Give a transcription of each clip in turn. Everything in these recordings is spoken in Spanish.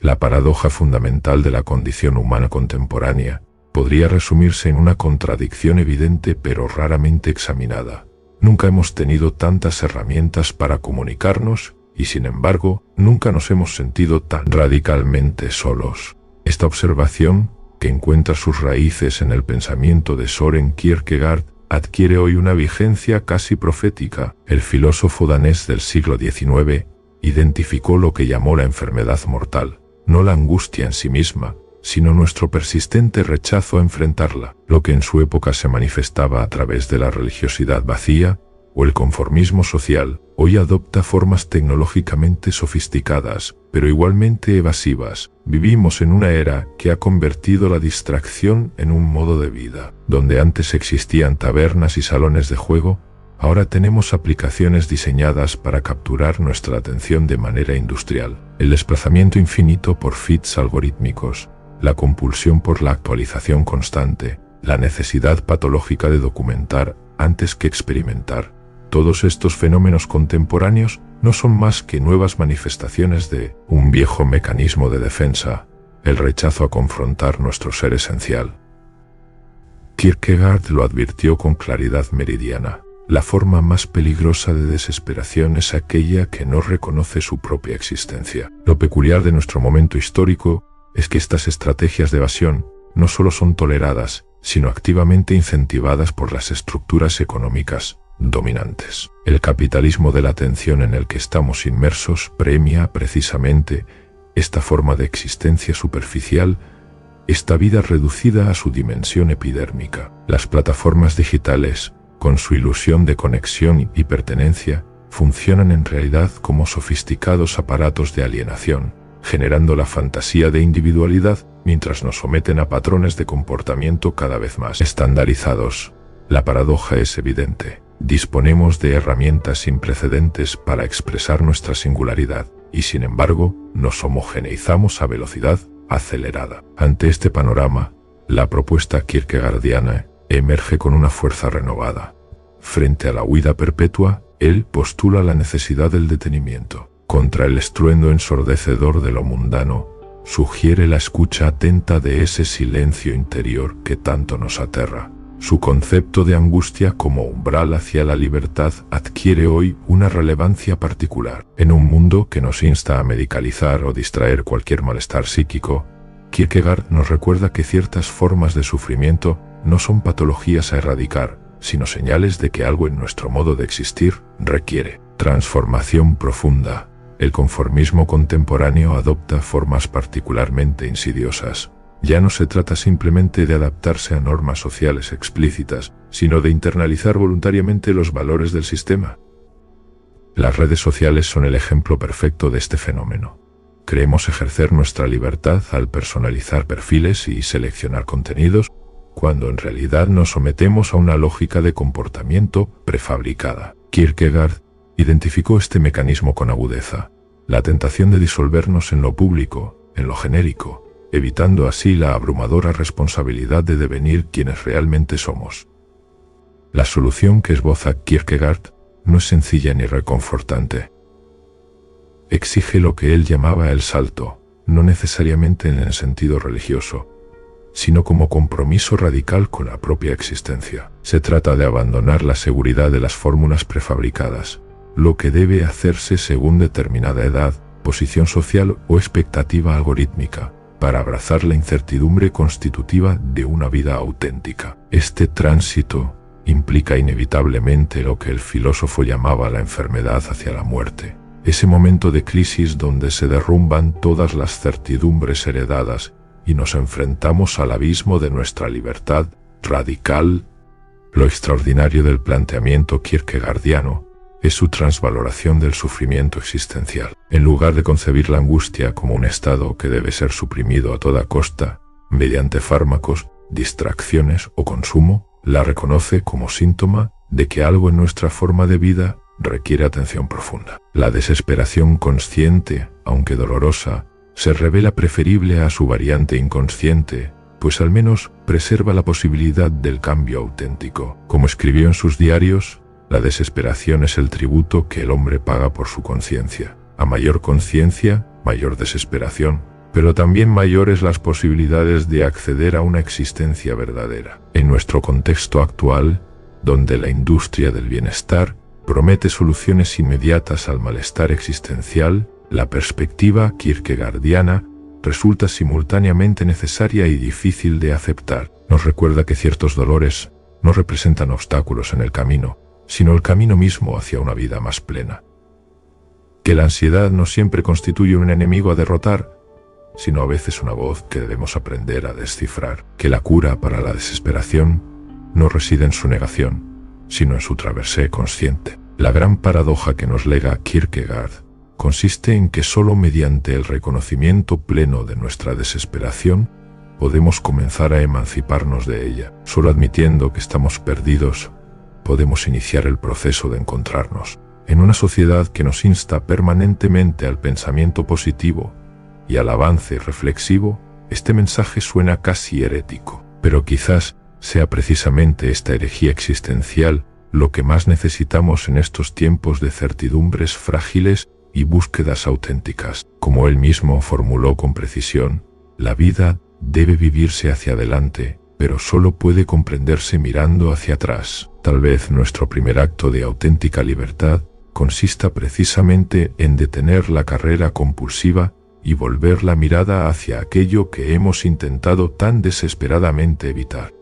La paradoja fundamental de la condición humana contemporánea podría resumirse en una contradicción evidente pero raramente examinada. Nunca hemos tenido tantas herramientas para comunicarnos y, sin embargo, nunca nos hemos sentido tan radicalmente solos. Esta observación, que encuentra sus raíces en el pensamiento de Søren Kierkegaard, adquiere hoy una vigencia casi profética. El filósofo danés del siglo XIX identificó lo que llamó la enfermedad mortal, no la angustia en sí misma, sino nuestro persistente rechazo a enfrentarla, lo que en su época se manifestaba a través de la religiosidad vacía o el conformismo social, hoy adopta formas tecnológicamente sofisticadas, pero igualmente evasivas. Vivimos en una era que ha convertido la distracción en un modo de vida. Donde antes existían tabernas y salones de juego, ahora tenemos aplicaciones diseñadas para capturar nuestra atención de manera industrial. El desplazamiento infinito por feeds algorítmicos, la compulsión por la actualización constante, la necesidad patológica de documentar antes que experimentar. Todos estos fenómenos contemporáneos no son más que nuevas manifestaciones de un viejo mecanismo de defensa, el rechazo a confrontar nuestro ser esencial. Kierkegaard lo advirtió con claridad meridiana. La forma más peligrosa de desesperación es aquella que no reconoce su propia existencia. Lo peculiar de nuestro momento histórico es que estas estrategias de evasión no solo son toleradas, sino activamente incentivadas por las estructuras económicas dominantes. El capitalismo de la atención en el que estamos inmersos premia precisamente esta forma de existencia superficial, esta vida reducida a su dimensión epidérmica. Las plataformas digitales, con su ilusión de conexión y pertenencia, funcionan en realidad como sofisticados aparatos de alienación, generando la fantasía de individualidad mientras nos someten a patrones de comportamiento cada vez más estandarizados. La paradoja es evidente. Disponemos de herramientas sin precedentes para expresar nuestra singularidad, y sin embargo, nos homogeneizamos a velocidad acelerada. Ante este panorama, la propuesta kierkegaardiana emerge con una fuerza renovada. Frente a la huida perpetua, él postula la necesidad del detenimiento. Contra el estruendo ensordecedor de lo mundano, sugiere la escucha atenta de ese silencio interior que tanto nos aterra. Su concepto de angustia como umbral hacia la libertad adquiere hoy una relevancia particular. En un mundo que nos insta a medicalizar o distraer cualquier malestar psíquico, Kierkegaard nos recuerda que ciertas formas de sufrimiento no son patologías a erradicar, sino señales de que algo en nuestro modo de existir requiere transformación profunda. El conformismo contemporáneo adopta formas particularmente insidiosas. Ya no se trata simplemente de adaptarse a normas sociales explícitas, sino de internalizar voluntariamente los valores del sistema. Las redes sociales son el ejemplo perfecto de este fenómeno. Creemos ejercer nuestra libertad al personalizar perfiles y seleccionar contenidos, cuando en realidad nos sometemos a una lógica de comportamiento prefabricada. Kierkegaard identificó este mecanismo con agudeza, la tentación de disolvernos en lo público, en lo genérico, evitando así la abrumadora responsabilidad de devenir quienes realmente somos. La solución que esboza Kierkegaard no es sencilla ni reconfortante. Exige lo que él llamaba el salto, no necesariamente en el sentido religioso, sino como compromiso radical con la propia existencia. Se trata de abandonar la seguridad de las fórmulas prefabricadas, lo que debe hacerse según determinada edad, posición social o expectativa algorítmica, para abrazar la incertidumbre constitutiva de una vida auténtica. Este tránsito implica inevitablemente lo que el filósofo llamaba la enfermedad hacia la muerte, ese momento de crisis donde se derrumban todas las certidumbres heredadas y nos enfrentamos al abismo de nuestra libertad radical. Lo extraordinario del planteamiento kierkegaardiano es su transvaloración del sufrimiento existencial. En lugar de concebir la angustia como un estado que debe ser suprimido a toda costa, mediante fármacos, distracciones o consumo, la reconoce como síntoma de que algo en nuestra forma de vida requiere atención profunda. La desesperación consciente, aunque dolorosa, se revela preferible a su variante inconsciente, pues al menos preserva la posibilidad del cambio auténtico. Como escribió en sus diarios, la desesperación es el tributo que el hombre paga por su conciencia. A mayor conciencia, mayor desesperación. pero también mayores las posibilidades de acceder a una existencia verdadera. En nuestro contexto actual, donde la industria del bienestar promete soluciones inmediatas al malestar existencial, la perspectiva kierkegaardiana resulta simultáneamente necesaria y difícil de aceptar. Nos recuerda que ciertos dolores no representan obstáculos en el camino, sino el camino mismo hacia una vida más plena. Que la ansiedad no siempre constituye un enemigo a derrotar, sino a veces una voz que debemos aprender a descifrar. Que la cura para la desesperación no reside en su negación, sino en su traversé consciente. La gran paradoja que nos lega Kierkegaard consiste en que solo mediante el reconocimiento pleno de nuestra desesperación podemos comenzar a emanciparnos de ella. Solo admitiendo que estamos perdidos, podemos iniciar el proceso de encontrarnos. En una sociedad que nos insta permanentemente al pensamiento positivo y al avance reflexivo, este mensaje suena casi herético. Pero quizás sea precisamente esta herejía existencial lo que más necesitamos en estos tiempos de certidumbres frágiles y búsquedas auténticas. Como él mismo formuló con precisión, la vida debe vivirse hacia adelante, pero solo puede comprenderse mirando hacia atrás. Tal vez nuestro primer acto de auténtica libertad consista precisamente en detener la carrera compulsiva y volver la mirada hacia aquello que hemos intentado tan desesperadamente evitar: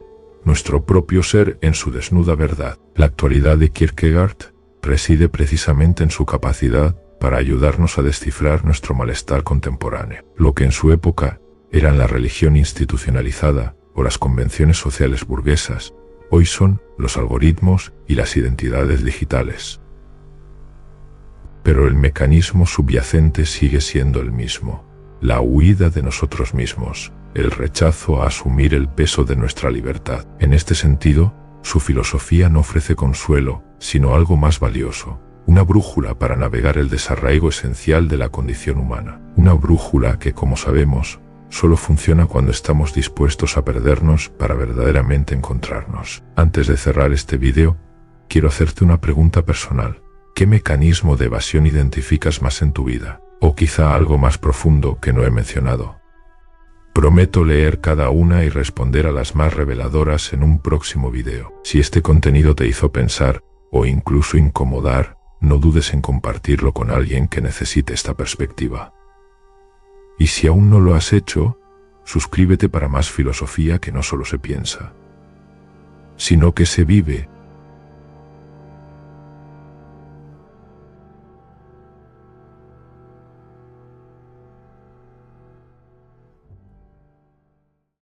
nuestro propio ser en su desnuda verdad. La actualidad de Kierkegaard reside precisamente en su capacidad para ayudarnos a descifrar nuestro malestar contemporáneo. Lo que en su época eran la religión institucionalizada o las convenciones sociales burguesas, hoy son los algoritmos y las identidades digitales. Pero el mecanismo subyacente sigue siendo el mismo: la huida de nosotros mismos, el rechazo a asumir el peso de nuestra libertad. En este sentido, su filosofía no ofrece consuelo, sino algo más valioso: una brújula para navegar el desarraigo esencial de la condición humana. Una brújula que, como sabemos, solo funciona cuando estamos dispuestos a perdernos para verdaderamente encontrarnos. Antes de cerrar este vídeo, quiero hacerte una pregunta personal. ¿Qué mecanismo de evasión identificas más en tu vida? O quizá algo más profundo que no he mencionado. Prometo leer cada una y responder a las más reveladoras en un próximo vídeo. Si este contenido te hizo pensar, o incluso incomodar, no dudes en compartirlo con alguien que necesite esta perspectiva. Y si aún no lo has hecho, suscríbete para más filosofía que no solo se piensa, sino que se vive.